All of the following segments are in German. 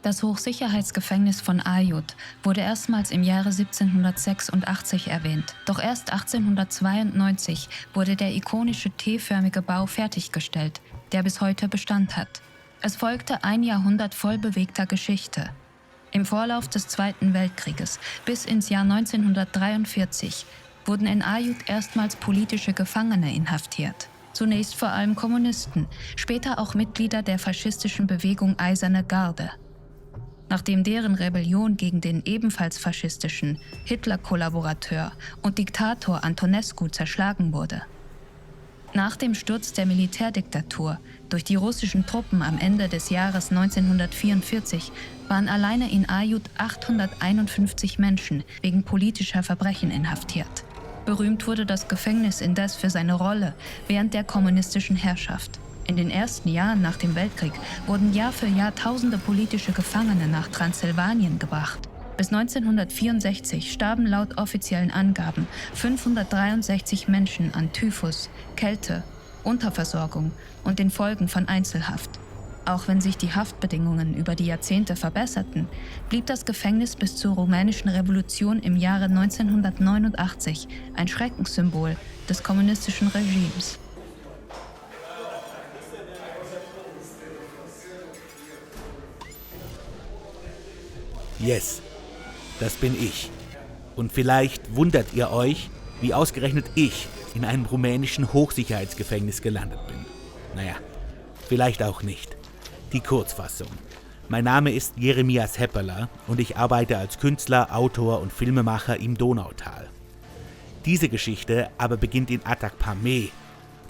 Das Hochsicherheitsgefängnis von Aiud wurde erstmals im Jahre 1786 erwähnt. Doch erst 1892 wurde der ikonische T-förmige Bau fertiggestellt, der bis heute Bestand hat. Es folgte ein Jahrhundert voll bewegter Geschichte. Im Vorlauf des Zweiten Weltkrieges bis ins Jahr 1943 wurden in Aiud erstmals politische Gefangene inhaftiert. Zunächst vor allem Kommunisten, später auch Mitglieder der faschistischen Bewegung Eiserne Garde. Nachdem deren Rebellion gegen den ebenfalls faschistischen Hitler-Kollaborateur und Diktator Antonescu zerschlagen wurde. Nach dem Sturz der Militärdiktatur durch die russischen Truppen am Ende des Jahres 1944 waren alleine in Aiud 851 Menschen wegen politischer Verbrechen inhaftiert. Berühmt wurde das Gefängnis indes für seine Rolle während der kommunistischen Herrschaft. In den ersten Jahren nach dem Weltkrieg wurden Jahr für Jahr tausende politische Gefangene nach Transsilvanien gebracht. Bis 1964 starben laut offiziellen Angaben 563 Menschen an Typhus, Kälte, Unterversorgung und den Folgen von Einzelhaft. Auch wenn sich die Haftbedingungen über die Jahrzehnte verbesserten, blieb das Gefängnis bis zur rumänischen Revolution im Jahre 1989 ein Schreckenssymbol des kommunistischen Regimes. Yes, das bin ich. Und vielleicht wundert ihr euch, wie ausgerechnet ich in einem rumänischen Hochsicherheitsgefängnis gelandet bin. Naja, vielleicht auch nicht. Die Kurzfassung. Mein Name ist Jeremias Hepperler und ich arbeite als Künstler, Autor und Filmemacher im Donautal. Diese Geschichte aber beginnt in Atakpamé,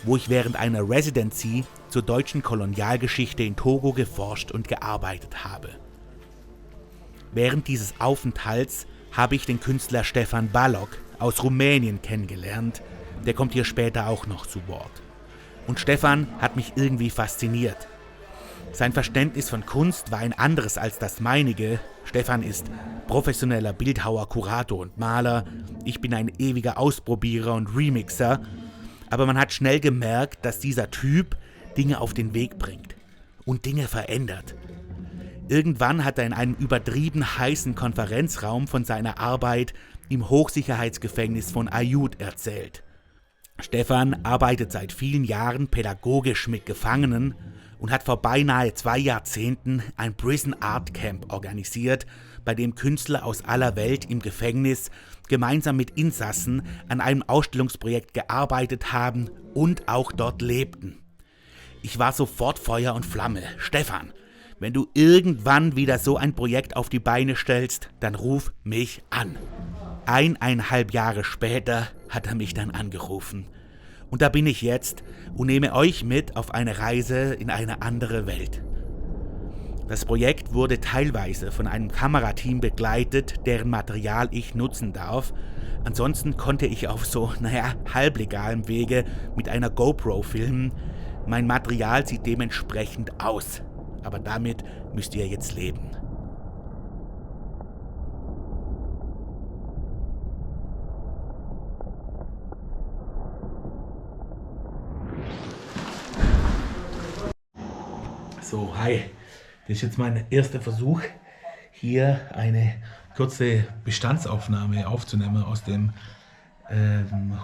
wo ich während einer Residency zur deutschen Kolonialgeschichte in Togo geforscht und gearbeitet habe. Während dieses Aufenthalts habe ich den Künstler Stefan Balog aus Rumänien kennengelernt. Der kommt hier später auch noch zu Wort. Und Stefan hat mich irgendwie fasziniert. Sein Verständnis von Kunst war ein anderes als das meinige. Stefan ist professioneller Bildhauer, Kurator und Maler. Ich bin ein ewiger Ausprobierer und Remixer. Aber man hat schnell gemerkt, dass dieser Typ Dinge auf den Weg bringt und Dinge verändert. Irgendwann hat er in einem übertrieben heißen Konferenzraum von seiner Arbeit im Hochsicherheitsgefängnis von Aiud erzählt. Stefan arbeitet seit vielen Jahren pädagogisch mit Gefangenen und hat vor beinahe 2 Jahrzehnten ein Prison Art Camp organisiert, bei dem Künstler aus aller Welt im Gefängnis gemeinsam mit Insassen an einem Ausstellungsprojekt gearbeitet haben und auch dort lebten. Ich war sofort Feuer und Flamme. Stefan, wenn du irgendwann wieder so ein Projekt auf die Beine stellst, dann ruf mich an. 1,5 Jahre später hat er mich dann angerufen. Und da bin ich jetzt und nehme euch mit auf eine Reise in eine andere Welt. Das Projekt wurde teilweise von einem Kamerateam begleitet, deren Material ich nutzen darf. Ansonsten konnte ich auf so, halblegalem Wege mit einer GoPro filmen. Mein Material sieht dementsprechend aus. Aber damit müsst ihr jetzt leben. So, hi. Das ist jetzt mein erster Versuch, hier eine kurze Bestandsaufnahme aufzunehmen aus dem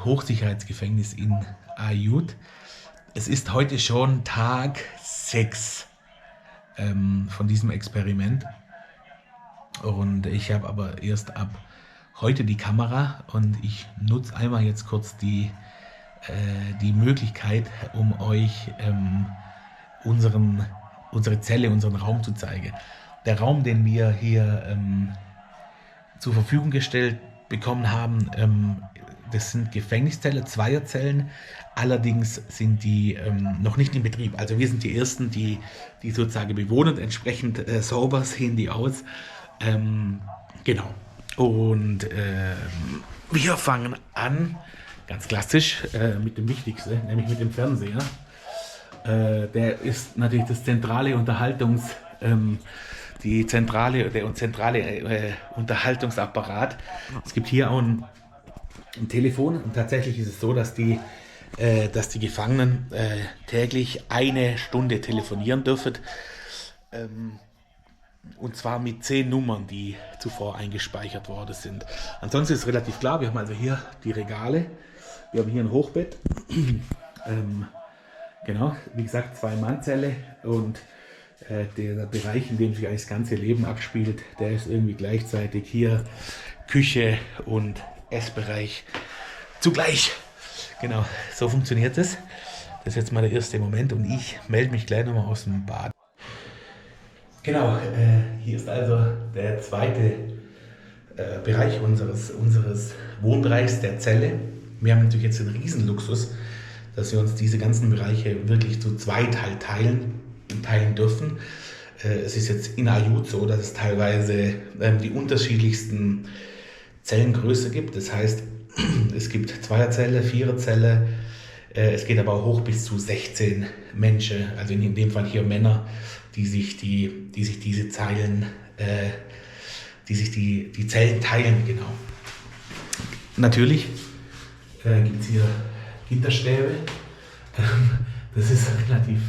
Hochsicherheitsgefängnis in Aiud. Es ist heute schon Tag 6 von diesem Experiment und ich habe aber erst ab heute die Kamera und ich nutze einmal jetzt kurz die Möglichkeit, um euch unsere Zelle, unseren Raum zu zeigen. Der Raum, den wir hier zur Verfügung gestellt bekommen haben, das sind Gefängniszellen, Zweierzellen. Allerdings sind die noch nicht in Betrieb. Also wir sind die Ersten, die sozusagen bewohnen. Entsprechend sauber sehen die aus. Genau. Und wir fangen an, ganz klassisch, mit dem Wichtigsten, nämlich mit dem Fernseher. Der ist natürlich das zentrale zentrale Unterhaltungsapparat. Es gibt hier auch ein Telefon und tatsächlich ist es so, dass die Gefangenen täglich 1 Stunde telefonieren dürfen. Und zwar mit 10 Nummern, die zuvor eingespeichert worden sind. Ansonsten ist es relativ klar, wir haben also hier die Regale, wir haben hier ein Hochbett, genau, wie gesagt 2-Mann-Zelle und der Bereich, in dem sich eigentlich das ganze Leben abspielt, der ist irgendwie gleichzeitig hier Küche und Essbereich zugleich. Genau, so funktioniert es. Das ist jetzt mal der erste Moment und ich melde mich gleich nochmal aus dem Bad. Genau, hier ist also der zweite Bereich unseres Wohnbereichs, der Zelle. Wir haben natürlich jetzt den Riesenluxus, dass wir uns diese ganzen Bereiche wirklich zu zweit halt teilen dürfen. Es ist jetzt in Aiud so, dass es teilweise die unterschiedlichsten Zellengröße gibt. Das heißt, es gibt Zweierzelle, Viererzelle, es geht aber auch hoch bis zu 16 Menschen, also in dem Fall hier Männer, die sich diese Zeilen, die Zellen teilen, genau. Natürlich gibt es hier Gitterstäbe. Das ist relativ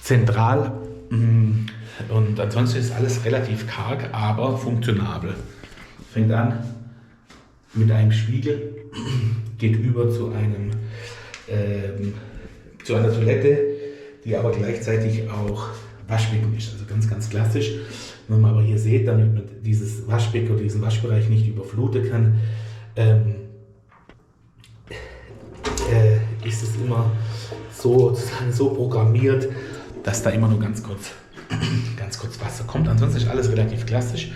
zentral und ansonsten ist alles relativ karg, aber funktionabel. Fängt an mit einem Spiegel, geht über zu einer Toilette, die aber gleichzeitig auch Waschbecken ist, also ganz, ganz klassisch. Wenn man aber hier seht, damit man dieses Waschbecken oder diesen Waschbereich nicht überfluten kann, ist es immer so programmiert, dass da immer nur ganz kurz Wasser kommt. Ansonsten ist alles relativ klassisch.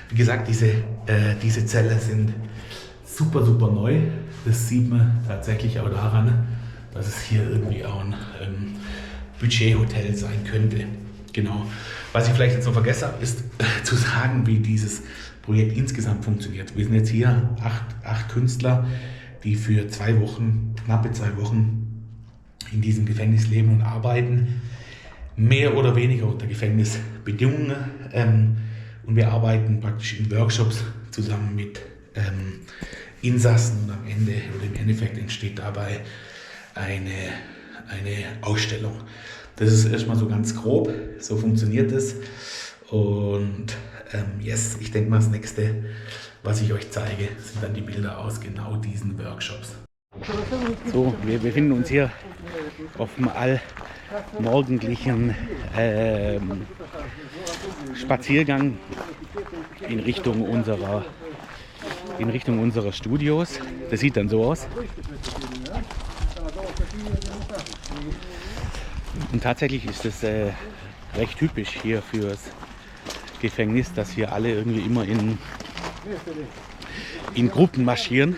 Wie gesagt, diese Zellen sind super, super neu. Das sieht man tatsächlich auch daran, dass es hier irgendwie auch ein Budgethotel sein könnte. Genau. Was ich vielleicht jetzt noch vergessen habe, ist zu sagen, wie dieses Projekt insgesamt funktioniert. Wir sind jetzt hier acht Künstler, die für knappe 2 Wochen in diesem Gefängnis leben und arbeiten. Mehr oder weniger unter Gefängnisbedingungen. Und wir arbeiten praktisch in Workshops zusammen mit Insassen und am Ende oder im Endeffekt entsteht dabei eine Ausstellung. Das ist erstmal so ganz grob, so funktioniert es. Und yes, ich denke mal, das nächste, was ich euch zeige, sind dann die Bilder aus genau diesen Workshops. So, wir befinden uns hier auf dem allmorgendlichen Spaziergang in Richtung unserer Studios. Das sieht dann so aus. Und tatsächlich ist es recht typisch hier fürs Gefängnis, dass hier alle irgendwie immer in Gruppen marschieren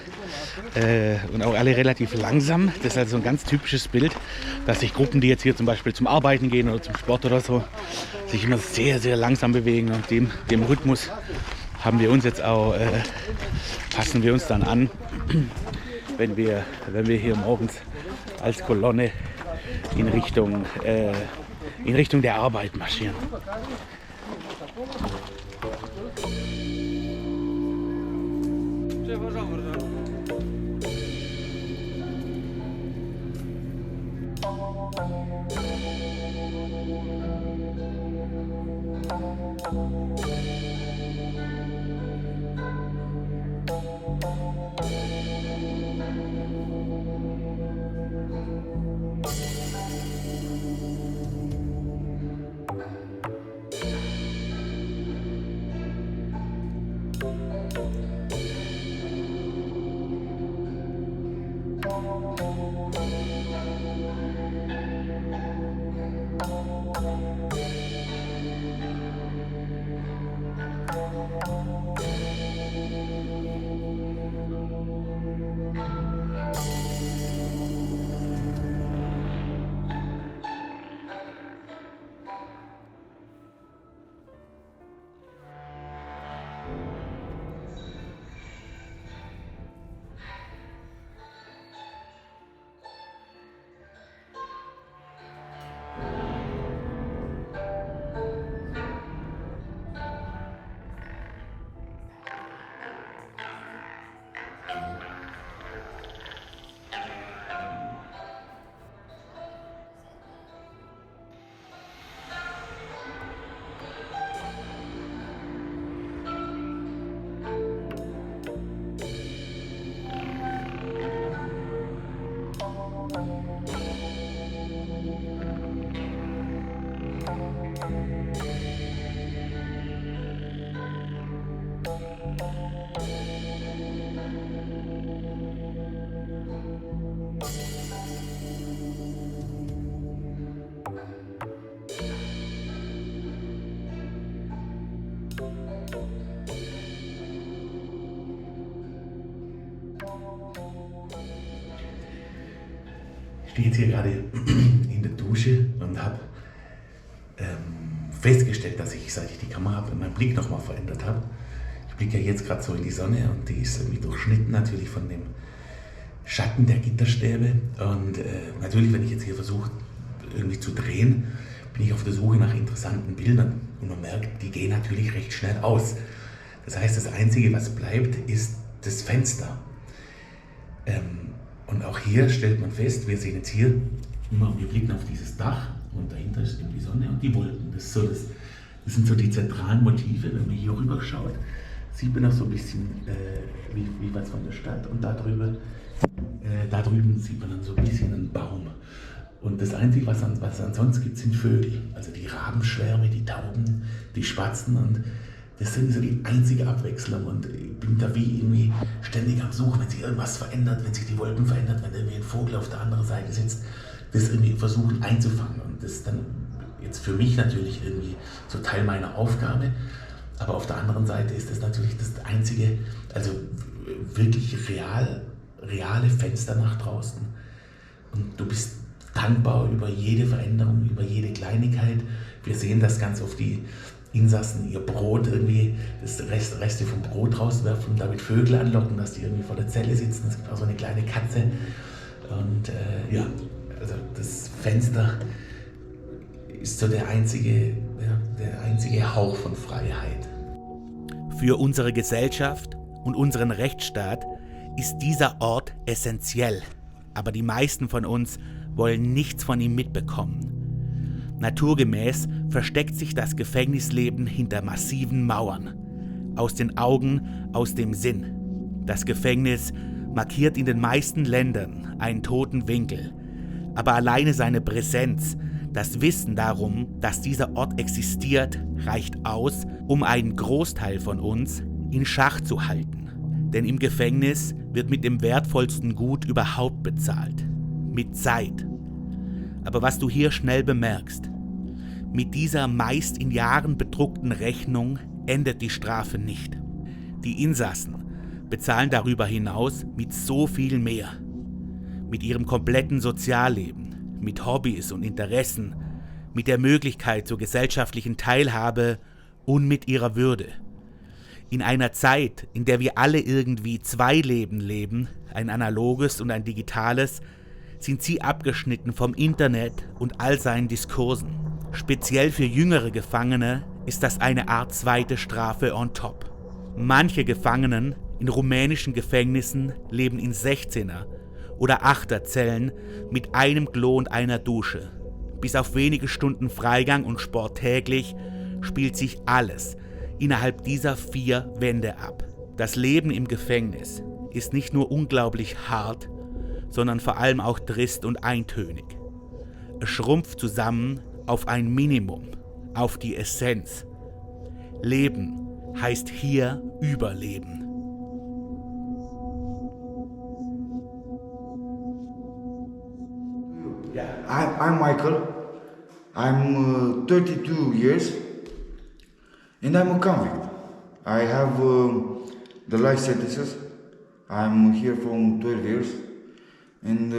und auch alle relativ langsam. Das ist also ein ganz typisches Bild, dass sich Gruppen, die jetzt hier zum Beispiel zum Arbeiten gehen oder zum Sport oder so, sich immer sehr, sehr langsam bewegen. Und dem Rhythmus haben wir uns jetzt auch, passen wir uns dann an, wenn wir hier morgens als Kolonne in Richtung der Arbeit marschieren. Ich stehe jetzt hier gerade in der Dusche und habe festgestellt, dass ich, seit ich die Kamera habe, meinen Blick nochmal verändert habe. Ich blicke ja jetzt gerade so in die Sonne und die ist irgendwie durchschnitten natürlich von dem Schatten der Gitterstäbe. Und natürlich, wenn ich jetzt hier versuche, irgendwie zu drehen, bin ich auf der Suche nach interessanten Bildern. Und man merkt, die gehen natürlich recht schnell aus. Das heißt, das Einzige, was bleibt, ist das Fenster. Und auch hier stellt man fest, wir sehen jetzt hier, wir blicken auf dieses Dach und dahinter ist eben die Sonne und die Wolken. Das sind so die zentralen Motive, wenn man hier rüber schaut. Sieht man auch so ein bisschen wie was von der Stadt und da drüben sieht man dann so ein bisschen einen Baum. Und das Einzige, was ansonsten gibt, sind Vögel. Also die Rabenschwärme, die Tauben, die Spatzen und das sind so die einzige Abwechslung und ich bin da wie irgendwie ständig am Suchen, wenn sich irgendwas verändert, wenn sich die Wolken verändert, wenn irgendwie ein Vogel auf der anderen Seite sitzt, das irgendwie versuchen einzufangen und das ist dann jetzt für mich natürlich irgendwie so Teil meiner Aufgabe, aber auf der anderen Seite ist das natürlich das einzige, also wirklich reale Fenster nach draußen und du bist dankbar über jede Veränderung, über jede Kleinigkeit. Wir sehen das ganz oft, die Insassen ihr Brot irgendwie, das Reste vom Brot rauswerfen und damit Vögel anlocken, dass die irgendwie vor der Zelle sitzen. Es gibt auch so eine kleine Katze. Und also das Fenster ist so der einzige Hauch von Freiheit. Für unsere Gesellschaft und unseren Rechtsstaat ist dieser Ort essentiell. Aber die meisten von uns wollen nichts von ihm mitbekommen. Naturgemäß versteckt sich das Gefängnisleben hinter massiven Mauern. Aus den Augen, aus dem Sinn. Das Gefängnis markiert in den meisten Ländern einen toten Winkel. Aber alleine seine Präsenz, das Wissen darum, dass dieser Ort existiert, reicht aus, um einen Großteil von uns in Schach zu halten. Denn im Gefängnis wird mit dem wertvollsten Gut überhaupt bezahlt. Mit Zeit. Aber was du hier schnell bemerkst, mit dieser meist in Jahren bedruckten Rechnung endet die Strafe nicht. Die Insassen bezahlen darüber hinaus mit so viel mehr. Mit ihrem kompletten Sozialleben, mit Hobbys und Interessen, mit der Möglichkeit zur gesellschaftlichen Teilhabe und mit ihrer Würde. In einer Zeit, in der wir alle irgendwie zwei Leben leben, ein analoges und ein digitales, sind sie abgeschnitten vom Internet und all seinen Diskursen. Speziell für jüngere Gefangene ist das eine Art zweite Strafe on top. Manche Gefangenen in rumänischen Gefängnissen leben in 16er oder 8er Zellen mit einem Klo und einer Dusche. Bis auf wenige Stunden Freigang und Sport täglich spielt sich alles innerhalb dieser 4 Wände ab. Das Leben im Gefängnis ist nicht nur unglaublich hart, sondern vor allem auch trist und eintönig. Es schrumpft zusammen auf ein Minimum, auf die Essenz. Leben heißt hier Überleben. I'm Michael. I'm 32 years and I'm a convict. I have the life sentences. I'm here from 12 years and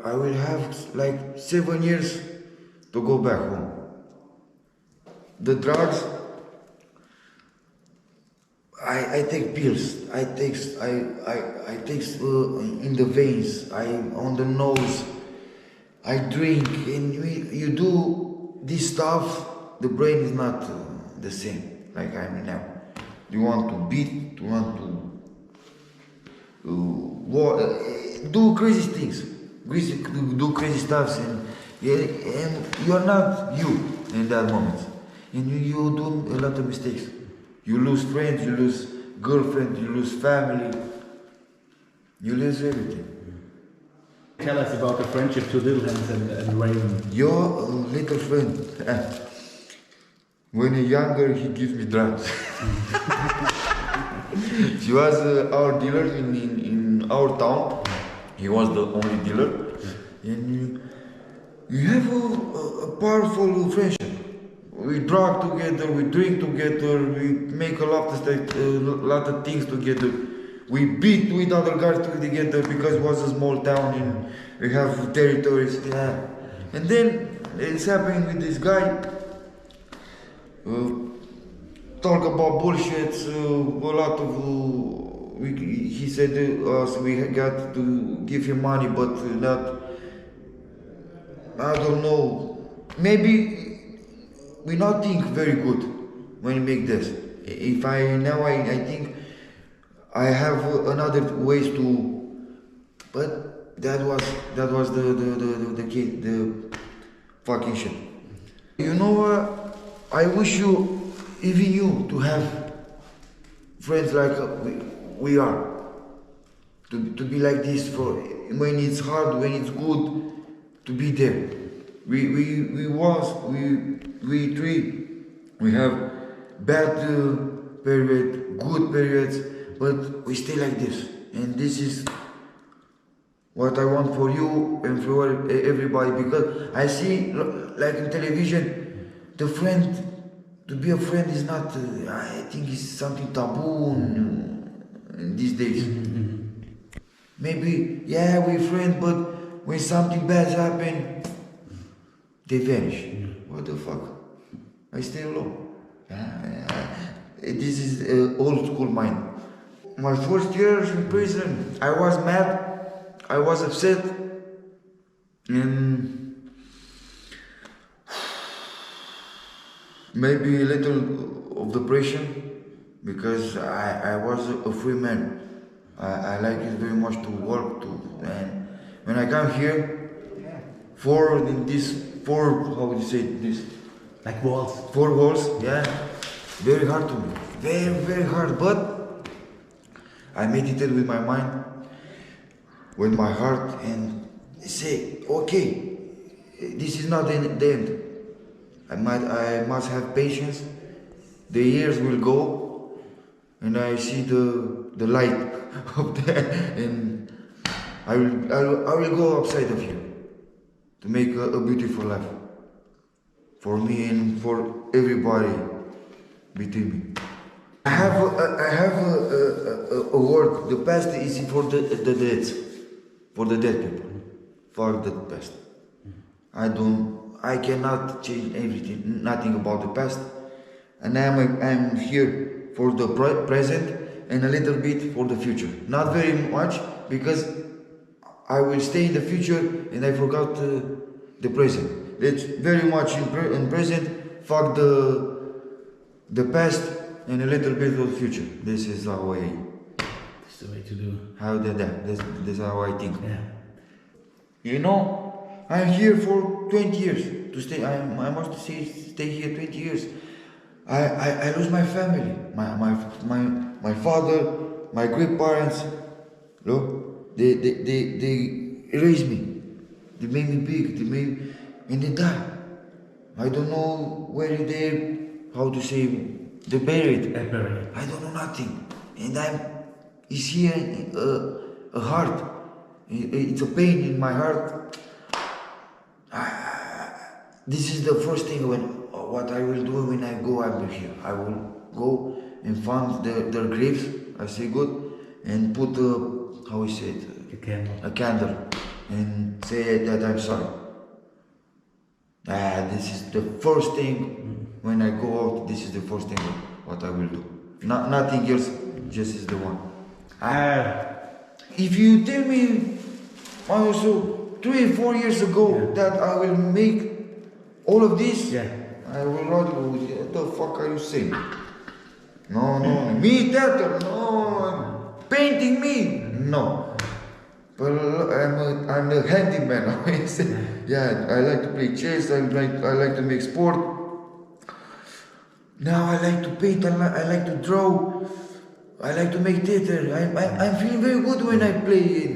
I will have like 7 years to go back home. The drugs, I take pills. I take in the veins. I on the nose. I drink, and you do this stuff. The brain is not the same like I am now. You want to beat. You want to do crazy things, do crazy stuff, and you are not you in that moment. And you do a lot of mistakes. You lose friends, you lose girlfriend, you lose family, you lose everything. Tell us about the friendship to Little Hans and Raymond. Your little friend, when he's younger, he gives me drugs. He was our dealer in our town. He was the only dealer. And you have a powerful friendship. We drug together, we drink together, we make a lot of things together. We beat with other guys together because it was a small town and we have territories. Yeah. And then it's happening with this guy. Talk about bullshit. A lot of he said us we got to give him money, but not. I don't know. Maybe we not think very good when we make this. If I think I have another ways to, but that was the fucking shit. You know what? I wish you, even you, to have friends like we are. To be like this for when it's hard, when it's good, to be there. We have bad period, good periods, but we stay like this. And this is what I want for you and for everybody, because I see, like in television, to be a friend is not, I think it's something taboo in these days. Maybe, yeah, we're friends, but when something bad happens, they vanish. What the fuck? I stay alone. This is old school mind. My first years in prison, I was mad, I was upset, and maybe a little of depression, because I was a free man. I like it very much to work, and when I come here, four, how would you say this? Like walls. 4 walls, yeah. Very hard to me. Very, very hard. But I meditate with my mind, with my heart, and say, okay, this is not the end. I must have patience. The years will go, and I see the light of that, and I will go outside of here to make a beautiful life for me and for everybody between me. I have a word. The past is for the dead, for the dead people. For the past. I cannot change everything, nothing about the past, and I'm here for the present and a little bit for the future. Not very much, because I will stay in the future and I forgot the present. It's very much in present, fuck the past and a little bit of the future. This is how I. That's the way to do. This is how I think. Yeah. You know, I'm here for 20 years to stay. I must stay here 20 years. I lose my family, my father, my grandparents. Look, they raised me. They made me big. And they die. I don't know where they, how to say, they buried. I don't know nothing. And it's here a heart. It's a pain in my heart. This is the first thing what I will do when I go over here. I will go and find their graves, I say good, and put how we say it? A candle, and say that I'm sorry. This is the first thing when I go out. This is the first thing what I will do. Nothing else. Just is the one. If you tell me also 3 or 4 years ago that I will make all of this, I will not go. What the fuck are you saying? No, me theater, no, painting me, no. But I'm a handyman. I like to play chess. I like to make sport. Now I like to paint. I like to draw. I like to make theater. I'm feeling very good when I play.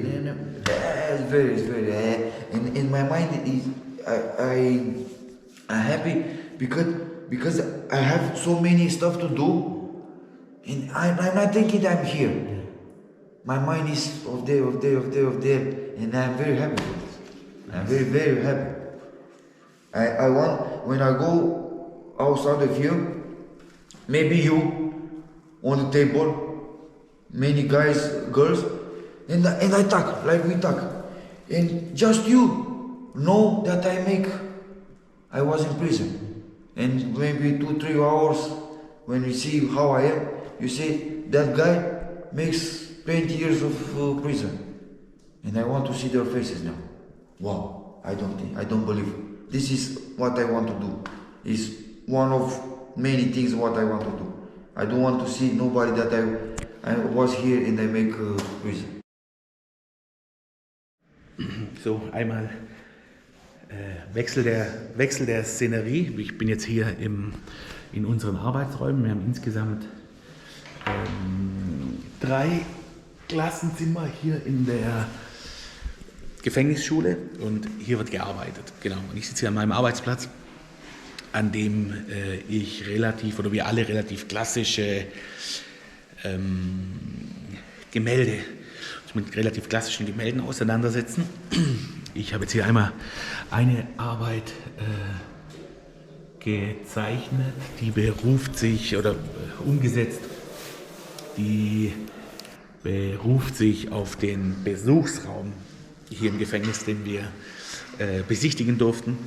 It's very. In my mind is I'm happy because I have so many stuff to do, And I'm not thinking I'm here. My mind is of there, and I'm very happy for this. I'm very, very happy. I want, when I go outside of here, maybe you on the table, many guys, girls, and I talk like we talk. And just you know that I was in prison. And maybe 2-3 hours, when you see how I am, you say, that guy makes 20 years of prison. And I want to see their faces now. Wow, I don't believe. This is what I want to do. It's one of many things what I want to do. I don't want to see nobody that I was here and I make prison. So, einmal Wechsel der Szenerie. Ich bin jetzt hier in unseren Arbeitsräumen. Wir haben insgesamt 3 Klassenzimmer hier in der Gefängnisschule und hier wird gearbeitet. Genau. Und ich sitze hier an meinem Arbeitsplatz, an dem wir alle relativ klassische Gemälde, mit relativ klassischen Gemälden auseinandersetzen. Ich habe jetzt hier einmal eine Arbeit gezeichnet, die beruft sich oder umgesetzt, die beruft sich auf den Besuchsraum hier im Gefängnis, den wir besichtigen durften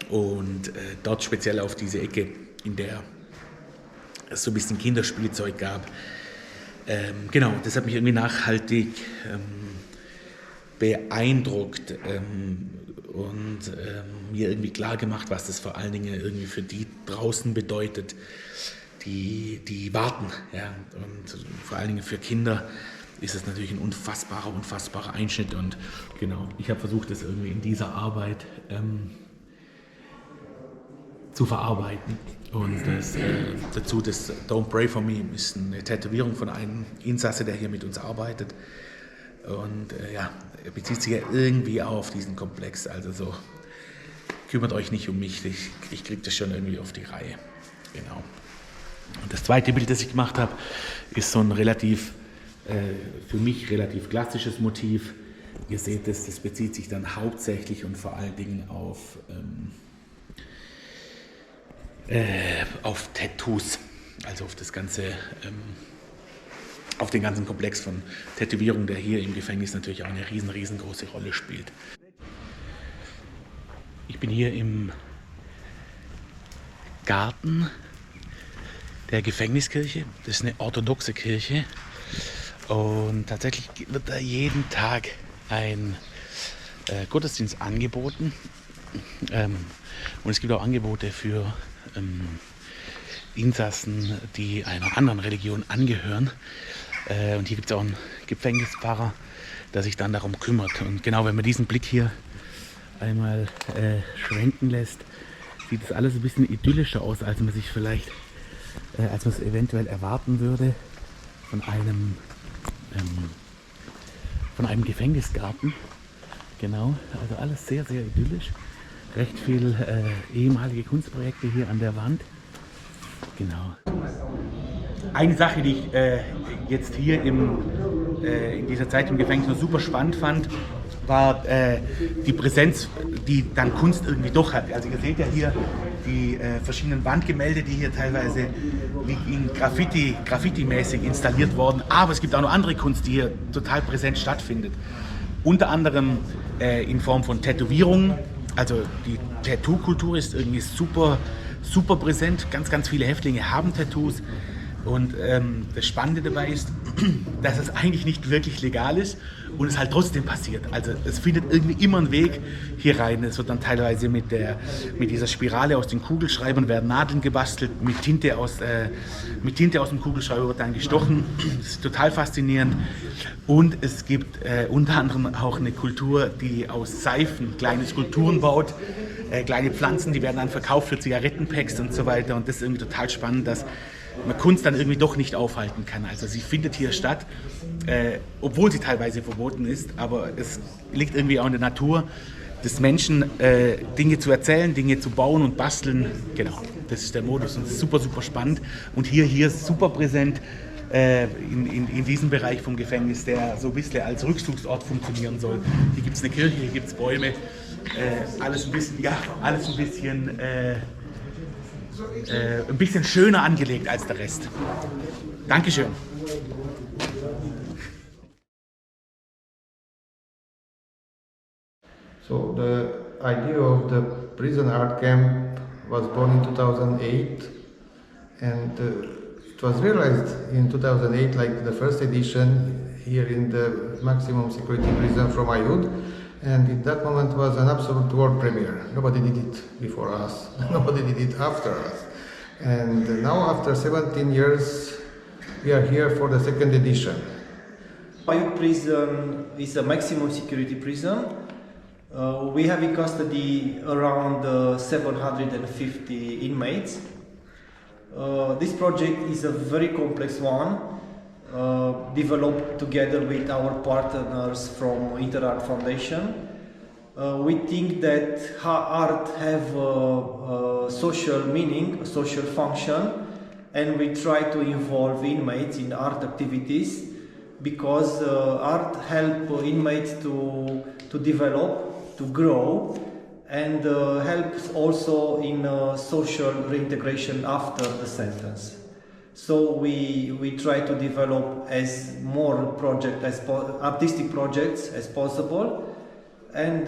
und dort speziell auf diese Ecke, in der es so ein bisschen Kinderspielzeug gab. Genau, das hat mich irgendwie nachhaltig beeindruckt und mir irgendwie klar gemacht, was das vor allen Dingen irgendwie für die draußen bedeutet, die warten. Ja? Und vor allen Dingen für Kinder ist es natürlich ein unfassbarer Einschnitt. Und genau, ich habe versucht, das irgendwie in dieser Arbeit zu verarbeiten. Und das Don't Pray For Me ist eine Tätowierung von einem Insasse, der hier mit uns arbeitet. Und er bezieht sich ja irgendwie auf diesen Komplex. Also so, kümmert euch nicht um mich, ich kriege das schon irgendwie auf die Reihe. Genau. Und das zweite Bild, das ich gemacht habe, ist so ein für mich relativ klassisches Motiv. Ihr seht es, das bezieht sich dann hauptsächlich und vor allen Dingen auf Tattoos, also auf das ganze, auf den ganzen Komplex von Tätowierungen, der hier im Gefängnis natürlich auch eine riesengroße Rolle spielt. Ich bin hier im Garten der Gefängniskirche. Das ist eine orthodoxe Kirche und tatsächlich wird da jeden Tag ein Gottesdienst angeboten und es gibt auch Angebote für Insassen, die einer anderen Religion angehören. Und hier gibt es auch einen Gefängnispfarrer, der sich dann darum kümmert. Und genau, wenn man diesen Blick hier einmal schwenken lässt, sieht das alles ein bisschen idyllischer aus, als man sich vielleicht, als man es eventuell erwarten würde von einem Gefängnisgarten. Genau, also alles sehr idyllisch. Recht viel ehemalige Kunstprojekte hier an der Wand. Genau. Eine Sache, die ich jetzt hier in dieser Zeit im Gefängnis noch super spannend fand, war die Präsenz, die dann Kunst irgendwie doch hat. Also ihr seht ja hier die verschiedenen Wandgemälde, die hier teilweise wie in Graffiti-mäßig installiert wurden. Aber es gibt auch noch andere Kunst, die hier total präsent stattfindet. Unter anderem in Form von Tätowierungen. Also die Tattoo-Kultur ist irgendwie super präsent. Ganz viele Häftlinge haben Tattoos. Und das Spannende dabei ist, dass es eigentlich nicht wirklich legal ist und es halt trotzdem passiert. Also es findet irgendwie immer einen Weg hier rein. Es wird dann teilweise mit dieser Spirale aus den Kugelschreibern werden Nadeln gebastelt, mit Tinte aus dem Kugelschreiber wird dann gestochen. Das ist total faszinierend. Und es gibt unter anderem auch eine Kultur, die aus Seifen kleine Skulpturen baut, kleine Pflanzen, die werden dann verkauft für Zigarettenpacks und so weiter. Und das ist irgendwie total spannend, dass man Kunst dann irgendwie doch nicht aufhalten kann. Also sie findet hier statt, obwohl sie teilweise verboten ist, aber es liegt irgendwie auch in der Natur, des Menschen, Dinge zu erzählen, Dinge zu bauen und basteln. Genau, das ist der Modus und das ist super, super spannend. Und hier ist super präsent in diesem Bereich vom Gefängnis, der so ein bisschen als Rückzugsort funktionieren soll. Hier gibt es eine Kirche, hier gibt es Bäume, alles ein bisschen schöner angelegt als der Rest. Dankeschön. So the idea of the prison art camp was born in 2008, and it was realized in 2008, like the first edition here in the maximum security prison from Aiud, and in that moment was an absolute world premiere. Nobody did it before us, nobody did it after us. And now after 17 years, we are here for the second edition. Aiud prison is a maximum security prison. We have in custody around 750 inmates. This project is a very complex one, developed together with our partners from InterArt Foundation. We think that art have a social meaning, a social function, and we try to involve inmates in art activities because art help inmates to develop, to grow, and helps also in social reintegration after the sentence. So we try to develop as more artistic projects as possible, and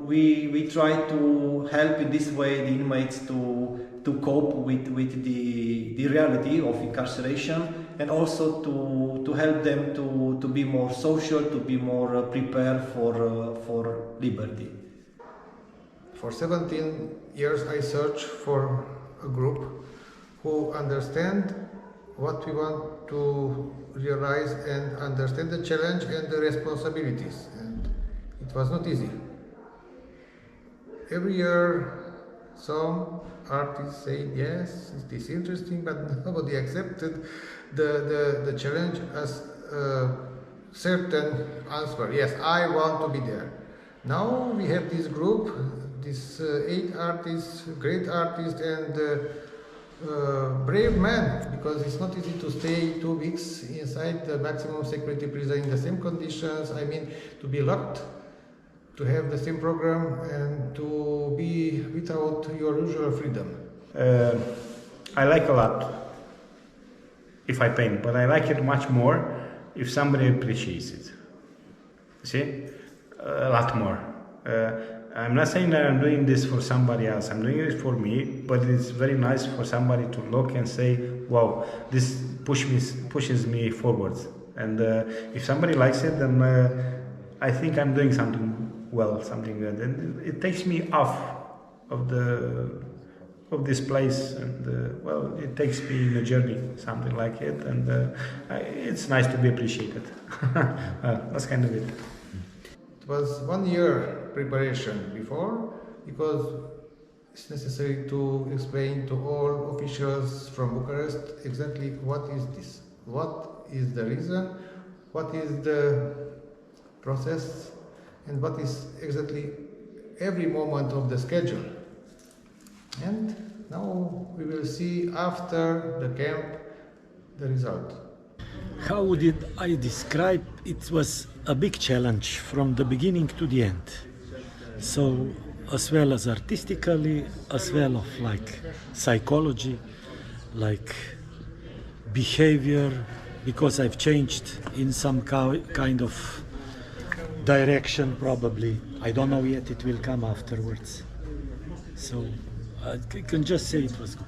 we try to help in this way the inmates to cope with the reality of incarceration, and also to help them to be more social, to be more prepared for liberty. For 17 years I searched for a group who understand what we want to realize and understand the challenge and the responsibilities, and it was not easy. Every year some artists say yes, it is interesting, but nobody accepted the challenge as a certain answer. Yes, I want to be there. Now we have this group, these 8 artists, great artists, and brave men, because it's not easy to stay 2 weeks inside the maximum security prison in the same conditions. I mean, to be locked, to have the same program, and to be without your usual freedom. I like a lot if I paint, but I like it much more if somebody appreciates it. See? A lot more. I'm not saying that I'm doing this for somebody else, I'm doing it for me, but it's very nice for somebody to look and say, wow, this pushes me forwards. And if somebody likes it, then I think I'm doing something well, something good. And it takes me off of this place, and well, it takes me in a journey, something like it, and it's nice to be appreciated. That's kind of it. It was 1 year preparation before, because it's necessary to explain to all officials from Bucharest exactly what is this, what is the reason, what is the process, and what is exactly every moment of the schedule. And now we will see after the camp the result. How did I describe? It was a big challenge from the beginning to the end. So, as well as artistically, as well of like psychology, like behavior, because I've changed in some kind of direction probably. I don't know yet, it will come afterwards. So, I can just say it was good.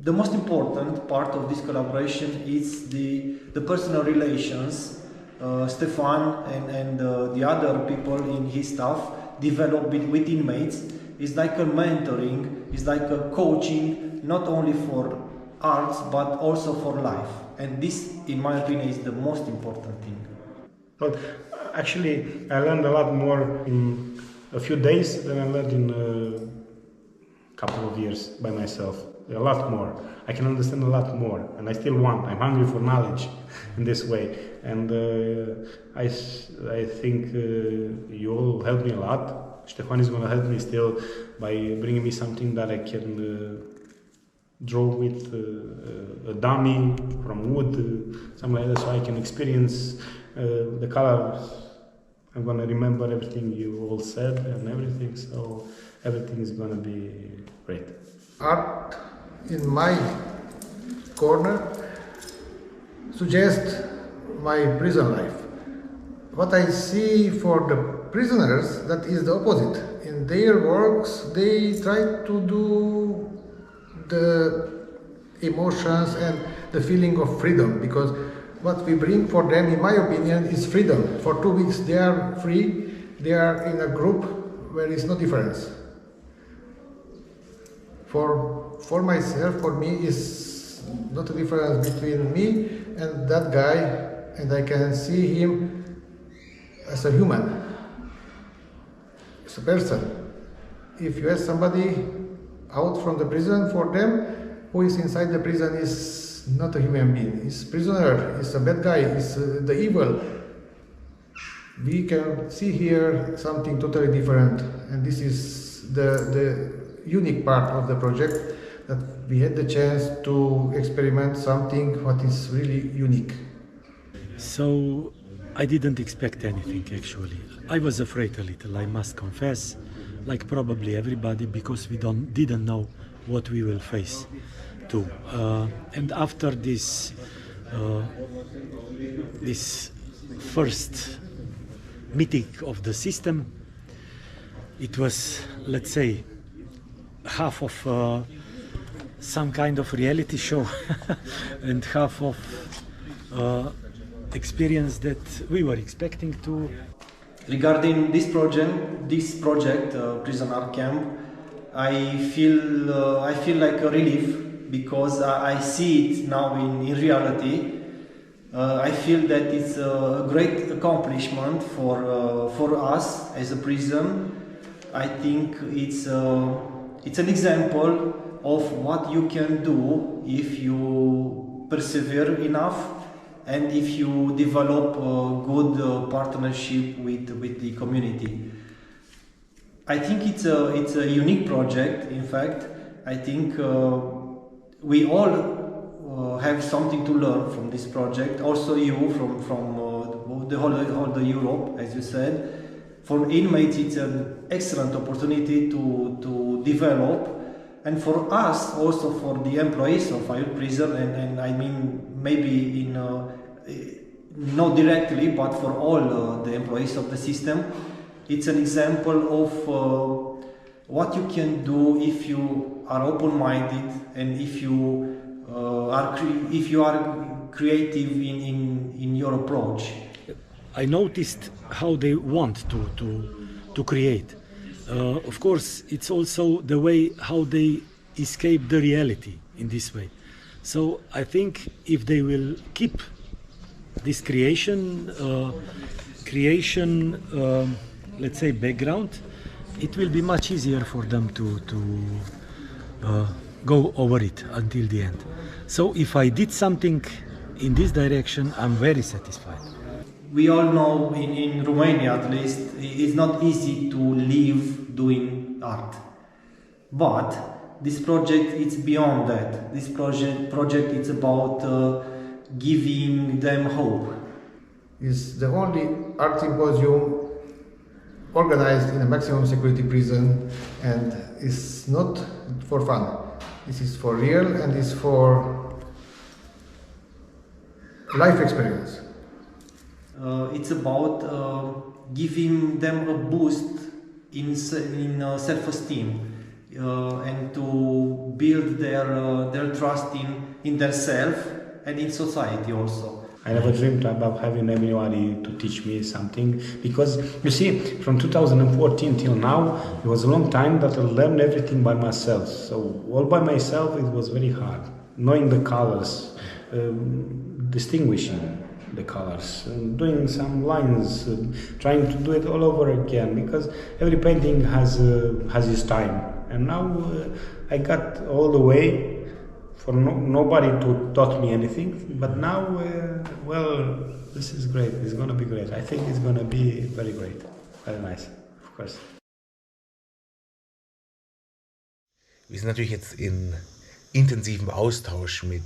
The most important part of this collaboration is the personal relations Stefan and the other people in his staff develop with inmates. It's like a mentoring, it's like a coaching, not only for arts but also for life. And this, in my opinion, is the most important thing. But actually, I learned a lot more in a few days than I learned in a couple of years by myself. A lot more. I can understand a lot more, and I still want. I'm hungry for knowledge in this way, and I think you all helped me a lot. Stefan is going to help me still by bringing me something that I can draw with a dummy from wood, something like that, so I can experience the colors. I'm going to remember everything you all said and everything, so everything is going to be great. Art in my corner suggests my prison life. What I see for the prisoners, that is the opposite. In their works, they try to do the emotions and the feeling of freedom, because what we bring for them, in my opinion, is freedom. For 2 weeks they are free, they are in a group where there is no difference. For myself, for me, is not a difference between me and that guy, and I can see him as a human, as a person. If you ask somebody out from the prison, for them, who is inside the prison is not a human being. He's prisoner, he's a bad guy, he's the evil. We can see here something totally different, and this is the unique part of the project, that we had the chance to experiment something what is really unique. So I didn't expect anything actually. I was afraid a little, I must confess, like probably everybody, because we didn't know what we will face too. And after this first meeting of the system, it was, let's say, half of some kind of reality show and half of experience that we were expecting to. Regarding this project, Prison Art Camp, I feel like a relief, because I see it now in reality. I feel that it's a great accomplishment for us as a prison. I think it's an example of what you can do if you persevere enough and if you develop a good partnership with the community. I think it's a unique project. In fact, I think we all have something to learn from this project. Also, you from the whole Europe, as you said. For inmates, it's an excellent opportunity to develop, and for us, also for the employees of Aiud Prison, and I mean maybe not directly, but for all the employees of the system, it's an example of what you can do if you are open-minded and if you are creative in your approach. I noticed how they want to create. Of course, it's also the way how they escape the reality in this way. So I think if they will keep this creation, let's say, background, it will be much easier for them to go over it until the end. So if I did something in this direction, I'm very satisfied. We all know in Romania, at least, it's not easy to live doing art. But this project, it's beyond that. This project it's about giving them hope. It's the only art symposium organized in a maximum security prison, and it's not for fun. This is for real, and it's for life experience. It's about giving them a boost in self-esteem and to build their trust in themselves and in society also. I never dreamed about having anybody to teach me something, because you see, from 2014 till now, it was a long time that I learned everything by myself. So all by myself, it was very hard. Knowing the colors, distinguishing the colors, doing some lines, trying to do it all over again, because every painting has its time. And now I got all the way for nobody to taught me anything, but now, well, this is great. It's going to be great. I think it's going to be very great, very nice, of course. Wir sind natürlich jetzt in intensivem Austausch mit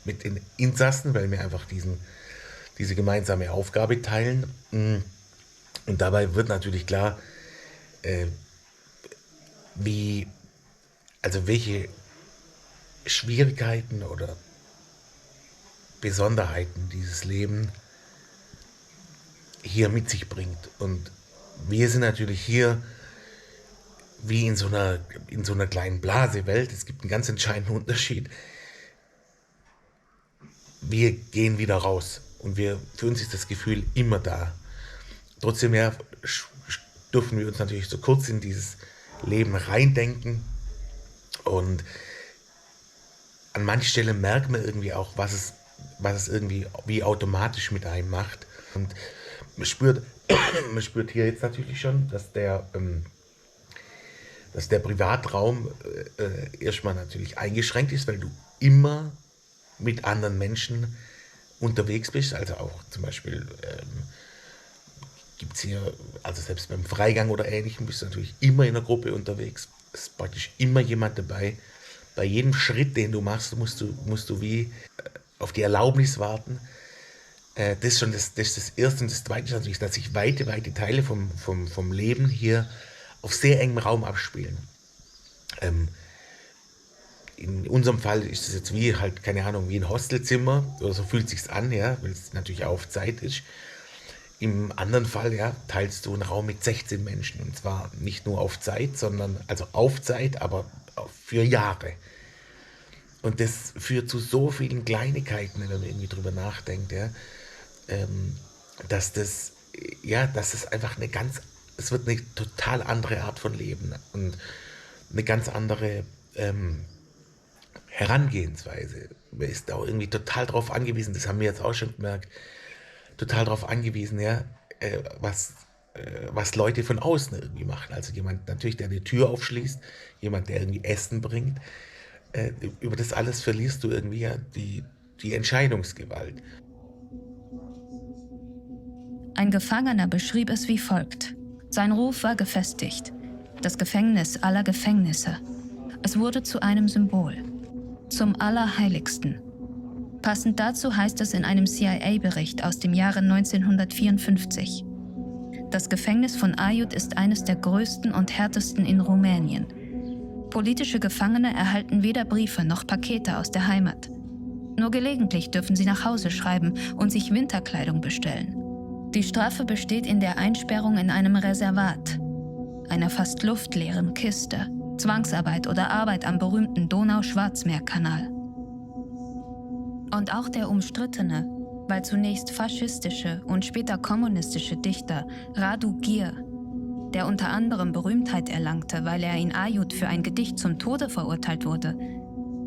den Insassen, weil wir einfach diese gemeinsame Aufgabe teilen. Und dabei wird natürlich klar, welche Schwierigkeiten oder Besonderheiten dieses Leben hier mit sich bringt. Und wir sind natürlich hier wie in so einer kleinen Blasewelt. Es gibt einen ganz entscheidenden Unterschied. Wir gehen wieder raus und für uns ist das Gefühl immer da. Trotzdem dürfen wir uns natürlich so kurz in dieses Leben reindenken und an manchen Stellen merkt man irgendwie auch, was es irgendwie wie automatisch mit einem macht. Und man spürt hier jetzt natürlich schon, dass der Privatraum erstmal natürlich eingeschränkt ist, weil du immer mit anderen Menschen unterwegs bist. Also auch zum Beispiel gibt es hier, also selbst beim Freigang oder Ähnlichem, bist du natürlich immer in einer Gruppe unterwegs. Es ist praktisch immer jemand dabei. Bei jedem Schritt, den du machst, musst du wie auf die Erlaubnis warten. Das ist das Erste. Und das Zweite ist natürlich, dass sich weite Teile vom Leben hier auf sehr engem Raum abspielen. In unserem Fall ist es jetzt wie halt, keine Ahnung, wie ein Hostelzimmer, oder so fühlt es sich an, ja, weil es natürlich auf Zeit ist. Im anderen Fall, ja, teilst du einen Raum mit 16 Menschen, und zwar nicht nur auf Zeit, sondern, also auf Zeit, aber für Jahre. Und das führt zu so vielen Kleinigkeiten, wenn man irgendwie drüber nachdenkt, ja, dass es einfach es wird eine total andere Art von Leben und eine ganz andere Herangehensweise. Man ist auch irgendwie total darauf angewiesen, das haben wir jetzt auch schon gemerkt, total darauf angewiesen, ja, was Leute von außen irgendwie machen. Also jemand natürlich, der die Tür aufschließt, jemand, der irgendwie Essen bringt. Über das alles verlierst du irgendwie ja die Entscheidungsgewalt. Ein Gefangener beschrieb es wie folgt. Sein Ruf war gefestigt. Das Gefängnis aller Gefängnisse. Es wurde zu einem Symbol. Zum Allerheiligsten. Passend dazu heißt es in einem CIA-Bericht aus dem Jahre 1954. Das Gefängnis von Aiud ist eines der größten und härtesten in Rumänien. Politische Gefangene erhalten weder Briefe noch Pakete aus der Heimat. Nur gelegentlich dürfen sie nach Hause schreiben und sich Winterkleidung bestellen. Die Strafe besteht in der Einsperrung in einem Reservat, einer fast luftleeren Kiste, Zwangsarbeit oder Arbeit am berühmten Donau-Schwarzmeer-Kanal. Und auch der umstrittene, weil zunächst faschistische und später kommunistische Dichter Radu Gier, der unter anderem Berühmtheit erlangte, weil er in Aiud für ein Gedicht zum Tode verurteilt wurde,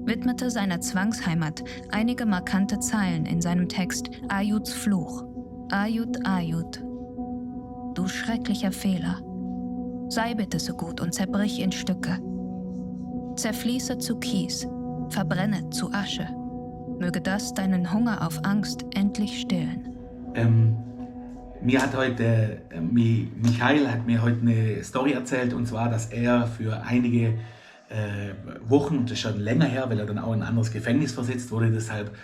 widmete seiner Zwangsheimat einige markante Zeilen in seinem Text Aiuds Fluch. Aiud, Aiud, du schrecklicher Fehler, sei bitte so gut und zerbrich in Stücke. Zerfließe zu Kies, verbrenne zu Asche. Möge das deinen Hunger auf Angst endlich stillen. Michael hat mir heute eine Story erzählt, und zwar, dass er für einige Wochen, und das ist schon länger her, weil er dann auch in ein anderes Gefängnis versetzt wurde, deshalb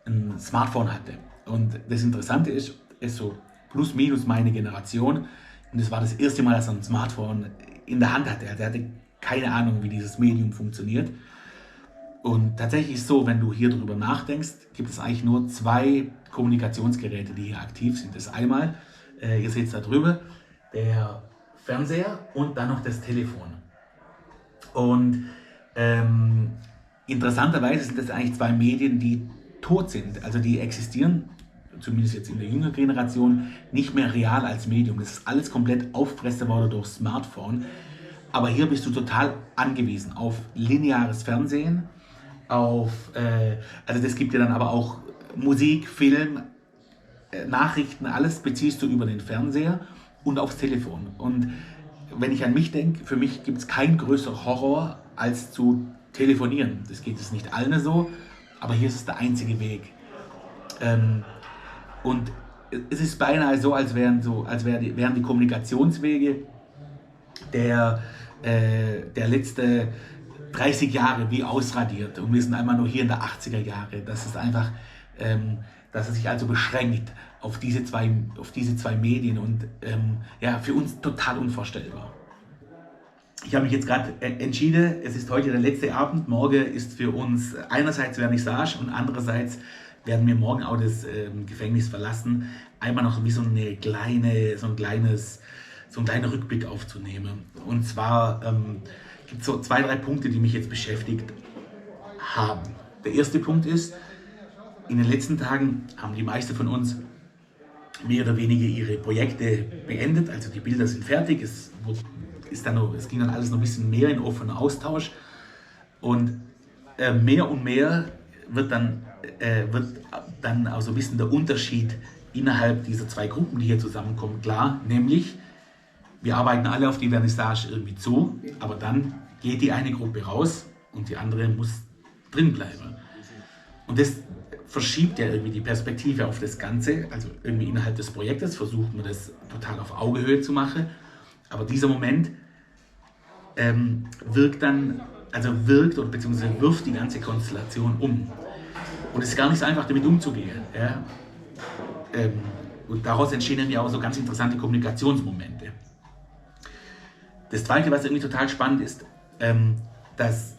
ein Smartphone hatte. Und das Interessante ist so plus minus meine Generation, und das war das erste Mal, dass er ein Smartphone in der Hand hatte. Also er hatte keine Ahnung, wie dieses Medium funktioniert. Und tatsächlich ist es so, wenn du hier drüber nachdenkst, gibt es eigentlich nur 2 Kommunikationsgeräte, die hier aktiv sind. Das ist einmal, ihr seht es da drüber, der Fernseher und dann noch das Telefon. Und interessanterweise sind das eigentlich 2 Medien, die tot sind. Also die existieren, zumindest jetzt in der jüngeren Generation, nicht mehr real als Medium. Das ist alles komplett auffressen worden durch Smartphone. Aber hier bist du total angewiesen auf lineares Fernsehen, also das gibt dir dann aber auch Musik, Film, Nachrichten, alles beziehst du über den Fernseher und aufs Telefon. Und wenn ich an mich denke, für mich gibt es keinen größeren Horror, als zu telefonieren. Das geht es nicht allen so, aber hier ist es der einzige Weg. Und es ist beinahe so, als wären die Kommunikationswege der der letzten 30 Jahre wie ausradiert und wir sind einmal nur hier in der 80er Jahre. Das ist einfach, dass es sich also beschränkt auf diese zwei Medien und ja, für uns total unvorstellbar. Ich habe mich jetzt gerade entschieden, es ist heute der letzte Abend, morgen ist für uns einerseits Vernissage und andererseits werden wir morgen auch das Gefängnis verlassen, einmal noch wie so ein kleiner Rückblick aufzunehmen. Und zwar gibt es so 2, 3 Punkte, die mich jetzt beschäftigt haben. Der erste Punkt ist, in den letzten Tagen haben die meisten von uns mehr oder weniger ihre Projekte beendet, also die Bilder sind fertig, es ging dann alles noch ein bisschen mehr in offenen Austausch und mehr und mehr wird dann auch so ein bisschen der Unterschied innerhalb dieser 2 Gruppen, die hier zusammenkommen, klar, nämlich wir arbeiten alle auf die Vernissage irgendwie zu, aber dann geht die eine Gruppe raus und die andere muss drin bleiben. Und das verschiebt ja irgendwie die Perspektive auf das Ganze, also irgendwie innerhalb des Projektes versucht man das total auf Augenhöhe zu machen, aber dieser Moment wirkt wirft die ganze Konstellation um. Und es ist gar nicht so einfach, damit umzugehen. Ja? Und daraus entstehen ja auch so ganz interessante Kommunikationsmomente. Das Zweite, was irgendwie total spannend ist, dass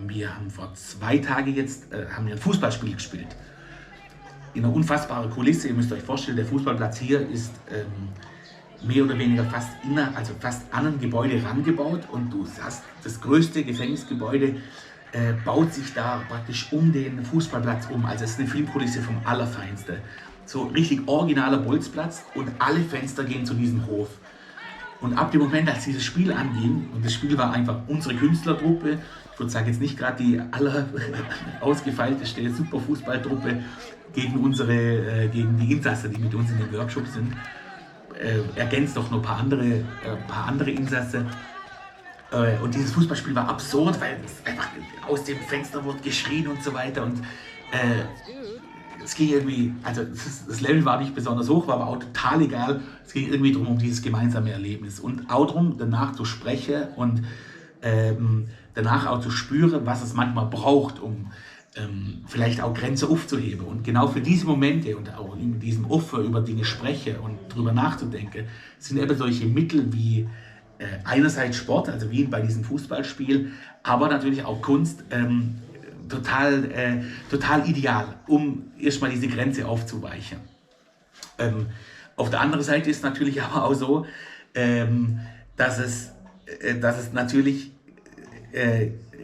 wir haben vor 2 Tagen jetzt haben wir ein Fußballspiel gespielt. In einer unfassbaren Kulisse. Ihr müsst euch vorstellen, der Fußballplatz hier ist mehr oder weniger fast an ein Gebäude rangebaut und du hast das größte Gefängnisgebäude baut sich da praktisch um den Fußballplatz um. Also es ist eine Filmkulisse vom Allerfeinsten. So richtig originaler Bolzplatz und alle Fenster gehen zu diesem Hof. Und ab dem Moment, als dieses Spiel anging, und das Spiel war einfach unsere Künstlertruppe, ich würde sagen jetzt nicht gerade die ausgefeilteste Superfußballtruppe gegen die Insassen, die mit uns in den Workshop sind, ergänzt doch noch ein paar andere Insassen. Und dieses Fußballspiel war absurd, weil es einfach aus dem Fenster wurde geschrien und so weiter. Und es ging irgendwie, also das Level war nicht besonders hoch, war aber auch total egal. Es ging irgendwie darum, um dieses gemeinsame Erlebnis. Und auch darum, danach zu sprechen und danach auch zu spüren, was es manchmal braucht, um vielleicht auch Grenzen aufzuheben. Und genau für diese Momente und auch in diesem Opfer über Dinge sprechen und darüber nachzudenken, sind eben solche Mittel wie einerseits Sport, also wie bei diesem Fußballspiel, aber natürlich auch Kunst total ideal, um erstmal diese Grenze aufzuweichen. Auf der anderen Seite ist natürlich aber auch so, dass es natürlich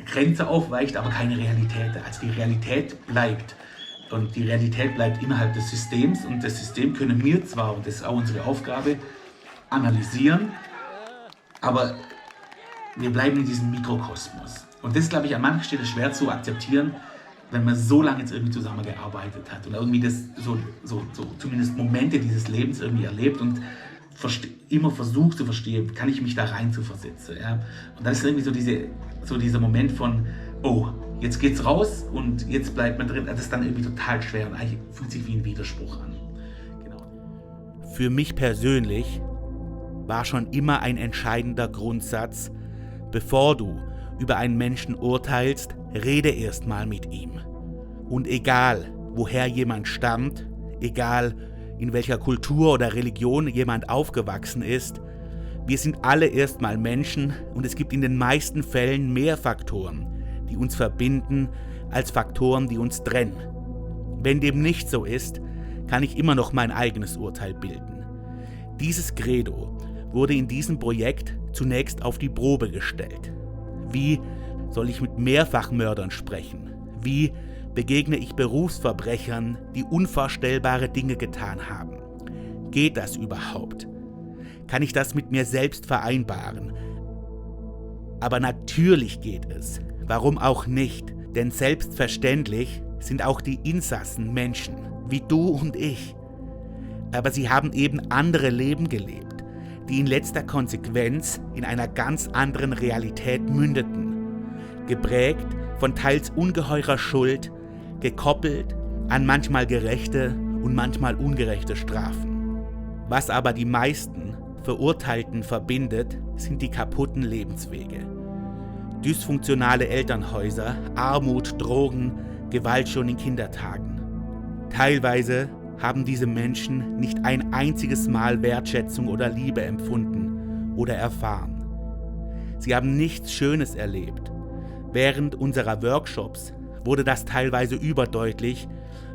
Grenze aufweicht, aber keine Realität. Also die Realität bleibt. Und die Realität bleibt innerhalb des Systems. Und das System können wir zwar, und das ist auch unsere Aufgabe, analysieren, aber wir bleiben in diesem Mikrokosmos. Und das ist, glaube ich, an manchen Stellen schwer zu akzeptieren, wenn man so lange jetzt irgendwie zusammengearbeitet hat und irgendwie das so zumindest Momente dieses Lebens irgendwie erlebt und immer versucht zu verstehen, kann ich mich da rein zu versetzen. Ja? Und dann ist irgendwie so dieser Moment von, oh, jetzt geht's raus und jetzt bleibt man drin. Das ist dann irgendwie total schwer und eigentlich fühlt sich wie ein Widerspruch an. Genau. Für mich persönlich war schon immer ein entscheidender Grundsatz: Bevor du über einen Menschen urteilst, rede erst mal mit ihm. Und egal, woher jemand stammt, egal in welcher Kultur oder Religion jemand aufgewachsen ist, wir sind alle erstmal Menschen und es gibt in den meisten Fällen mehr Faktoren, die uns verbinden, als Faktoren, die uns trennen. Wenn dem nicht so ist, kann ich immer noch mein eigenes Urteil bilden. Dieses Credo wurde in diesem Projekt zunächst auf die Probe gestellt. Wie soll ich mit Mehrfachmördern sprechen? Wie begegne ich Berufsverbrechern, die unvorstellbare Dinge getan haben? Geht das überhaupt? Kann ich das mit mir selbst vereinbaren? Aber natürlich geht es. Warum auch nicht? Denn selbstverständlich sind auch die Insassen Menschen, wie du und ich. Aber sie haben eben andere Leben gelebt, die in letzter Konsequenz in einer ganz anderen Realität mündeten. Geprägt von teils ungeheurer Schuld, gekoppelt an manchmal gerechte und manchmal ungerechte Strafen. Was aber die meisten Verurteilten verbindet, sind die kaputten Lebenswege. Dysfunktionale Elternhäuser, Armut, Drogen, Gewalt schon in Kindertagen. Teilweise haben diese Menschen nicht ein einziges Mal Wertschätzung oder Liebe empfunden oder erfahren. Sie haben nichts Schönes erlebt. Während unserer Workshops wurde das teilweise überdeutlich,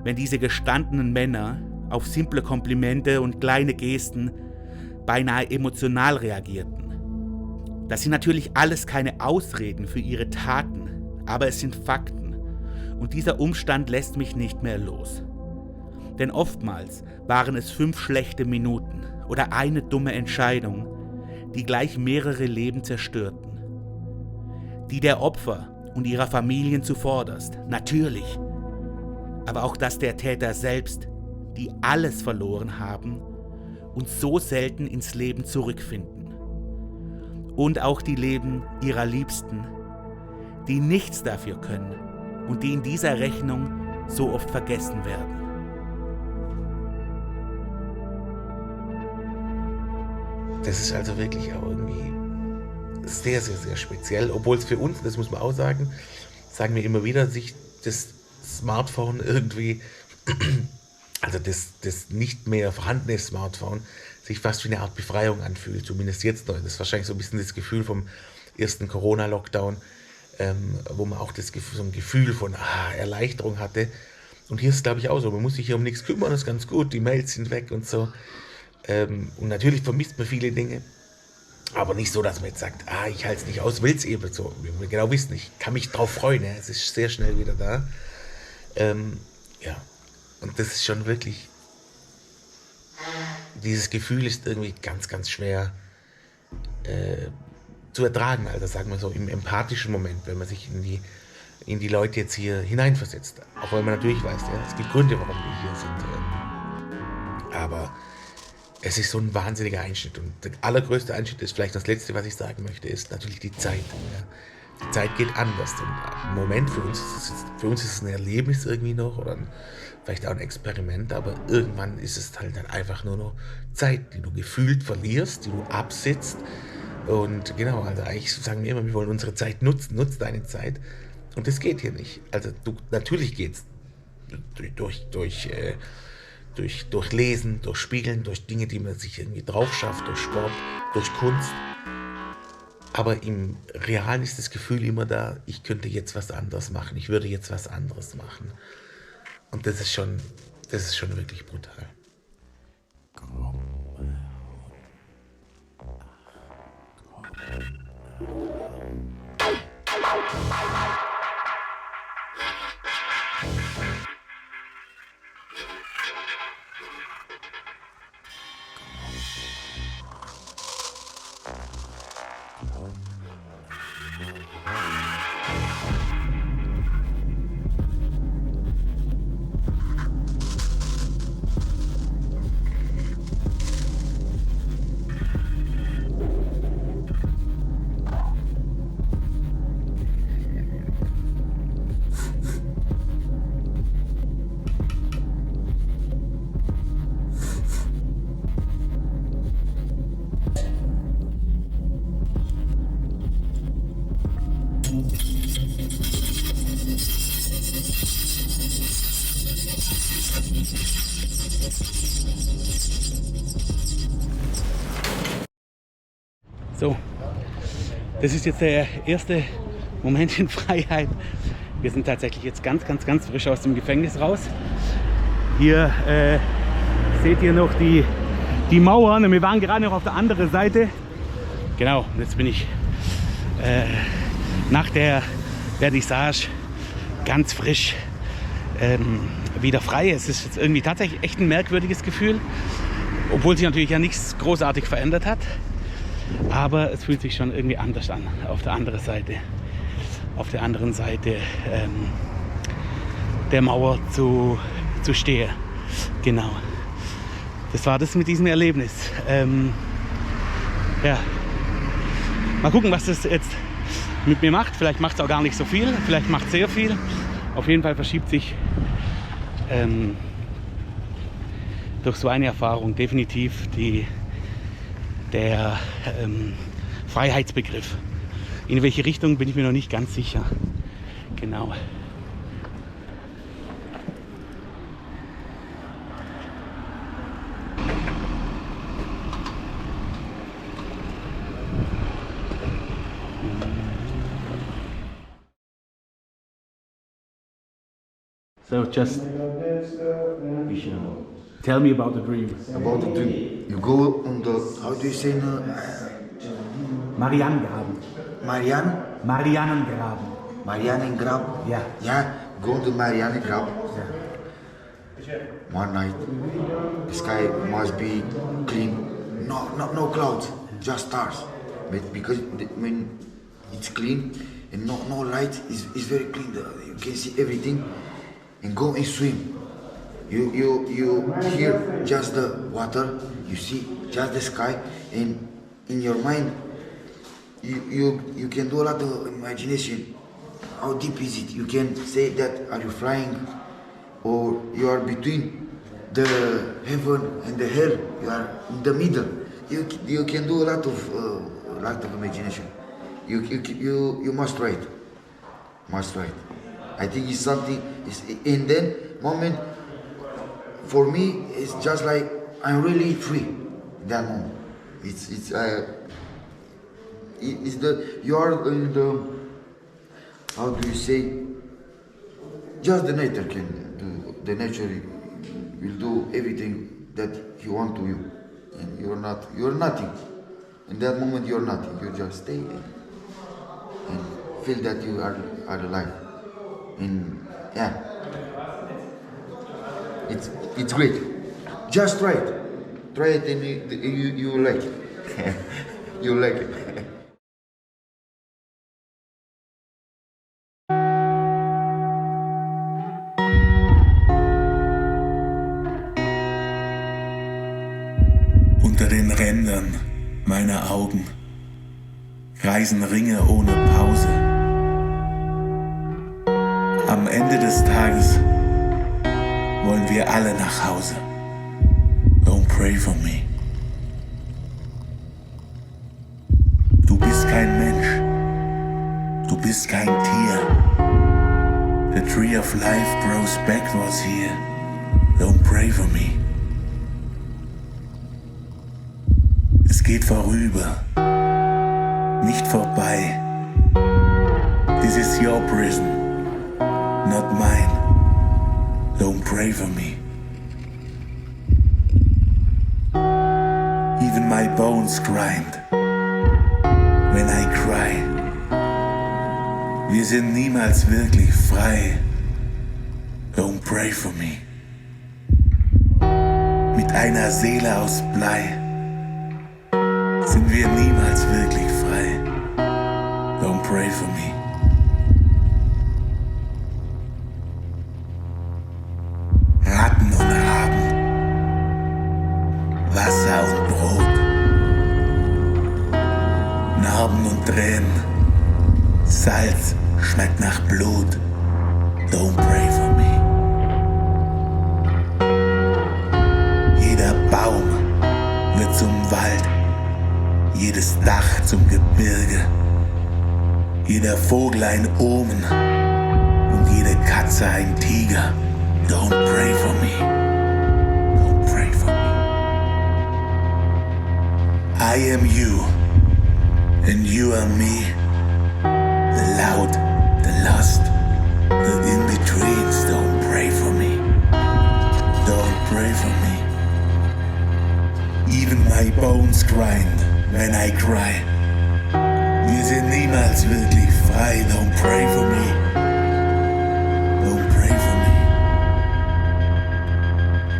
wenn diese gestandenen Männer auf simple Komplimente und kleine Gesten beinahe emotional reagierten. Das sind natürlich alles keine Ausreden für ihre Taten, aber es sind Fakten. Und dieser Umstand lässt mich nicht mehr los. Denn oftmals waren es 5 schlechte Minuten oder eine dumme Entscheidung, die gleich mehrere Leben zerstörten. Die der Opfer und ihrer Familien zuvorderst, natürlich. Aber auch das der Täter selbst, die alles verloren haben und so selten ins Leben zurückfinden. Und auch die Leben ihrer Liebsten, die nichts dafür können und die in dieser Rechnung so oft vergessen werden. Das ist also wirklich auch irgendwie sehr, sehr, sehr speziell, obwohl es für uns, das muss man auch sagen wir immer wieder, sich das Smartphone irgendwie, also das nicht mehr vorhandene Smartphone, sich fast wie eine Art Befreiung anfühlt, zumindest jetzt noch. Das ist wahrscheinlich so ein bisschen das Gefühl vom ersten Corona-Lockdown, wo man auch so ein Gefühl von Erleichterung hatte. Und hier ist es, glaube ich, auch so, man muss sich hier um nichts kümmern, das ist ganz gut, die Mails sind weg und so. Und natürlich vermisst man viele Dinge, aber nicht so, dass man jetzt sagt, ich halte es nicht aus, will es eben so. Wir genau wissen, ich kann mich drauf freuen, ja. Es ist sehr schnell wieder da. Ja, und das ist schon wirklich, dieses Gefühl ist irgendwie ganz, ganz schwer zu ertragen, also sagen wir so im empathischen Moment, wenn man sich in die Leute jetzt hier hineinversetzt. Auch wenn man natürlich weiß, ja, es gibt Gründe, warum wir hier sind. Aber es ist so ein wahnsinniger Einschnitt. Und der allergrößte Einschnitt ist vielleicht das Letzte, was ich sagen möchte, ist natürlich die Zeit. Ja. Die Zeit geht anders. Und im Moment für uns ist es ein Erlebnis irgendwie noch oder vielleicht auch ein Experiment, aber irgendwann ist es halt dann einfach nur noch Zeit, die du gefühlt verlierst, die du absitzt. Und genau, also eigentlich sagen wir immer, wir wollen unsere Zeit nutzen, nutz deine Zeit. Und das geht hier nicht. Also natürlich geht's durch Lesen, durch Spiegeln, durch Dinge, die man sich irgendwie drauf schafft, durch Sport, durch Kunst. Aber im Realen ist das Gefühl immer da, ich könnte jetzt was anderes machen, ich würde jetzt was anderes machen. Und das ist schon wirklich brutal. So, das ist jetzt der erste Moment in Freiheit. Wir sind tatsächlich jetzt ganz frisch aus dem Gefängnis raus. Hier seht ihr noch die Mauern und wir waren gerade noch auf der anderen Seite. Genau, und jetzt bin ich nach der Vernissage ganz frisch wieder frei. Es ist jetzt irgendwie tatsächlich echt ein merkwürdiges Gefühl, obwohl sich natürlich ja nichts großartig verändert hat. Aber es fühlt sich schon irgendwie anders an, auf der anderen Seite der Mauer zu stehen. Genau. Das war das mit diesem Erlebnis. Ja. Mal gucken, was das jetzt mit mir macht. Vielleicht macht es auch gar nicht so viel, vielleicht macht es sehr viel. Auf jeden Fall verschiebt sich durch so eine Erfahrung definitiv die der Freiheitsbegriff. In welche Richtung bin ich mir noch nicht ganz sicher. Genau. So just tell me about the dream. About the dream. You go on the, how do you say, Marianengraben. Marianengraben. Yeah. Yeah, go on the Marianengraben. Yeah. One night, the sky must be clean. No clouds, just stars. But because when it's clean and no light, it's very clean. You can see everything and go and swim. You hear just the water, you see just the sky, and in your mind you can do a lot of imagination. How deep is it? You can say that are you flying or you are between the heaven and the hell. You are in the middle. You can do a lot of imagination. You must try it. Must try it. I think it's something. In that moment, for me, it's just like I'm really free. In that moment, it's the you are in the, how do you say? Just the nature can do. The nature will do everything that he want to you, and you're nothing. In that moment, you're nothing. You just stay and feel that you are alive. And yeah, it's great. Just try it, and you like it. You like it. Unter den Rändern meiner Augen kreisen Ringe ohne Pause. Am Ende des Tages wollen wir alle nach Hause. Don't pray for me. Du bist kein Mensch. Du bist kein Tier. The tree of life grows backwards here. Don't pray for me. Es geht vorüber, nicht vorbei. This is your prison, not mine. Don't pray for me. Even my bones grind when I cry. Wir sind niemals wirklich frei. Don't pray for me. Mit einer Seele aus Blei sind wir niemals wirklich frei. Don't pray for me. Ratten und Raben, Wasser und Brot, Narben und Tränen, Salz schmeckt nach Blut. Don't pray for me. Jeder Baum wird zum Wald, jedes Dach zum Gebirge, jeder Vogel ein Omen und jede Katze ein Tiger. Don't pray for me. Don't pray for me. I am you, and you are me. The loud, the lost, the in-betweens. Don't pray for me. Don't pray for me. Even my bones grind when I cry. Wir sind niemals wirklich frei. Don't pray for me. Don't pray for me.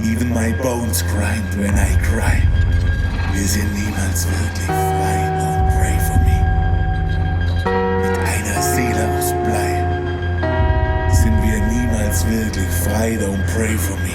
Even my bones grind when I cry. Wir sind niemals wirklich frei. Don't pray for me. Mit einer Seele aus Blei sind wir niemals wirklich frei. Don't pray for me.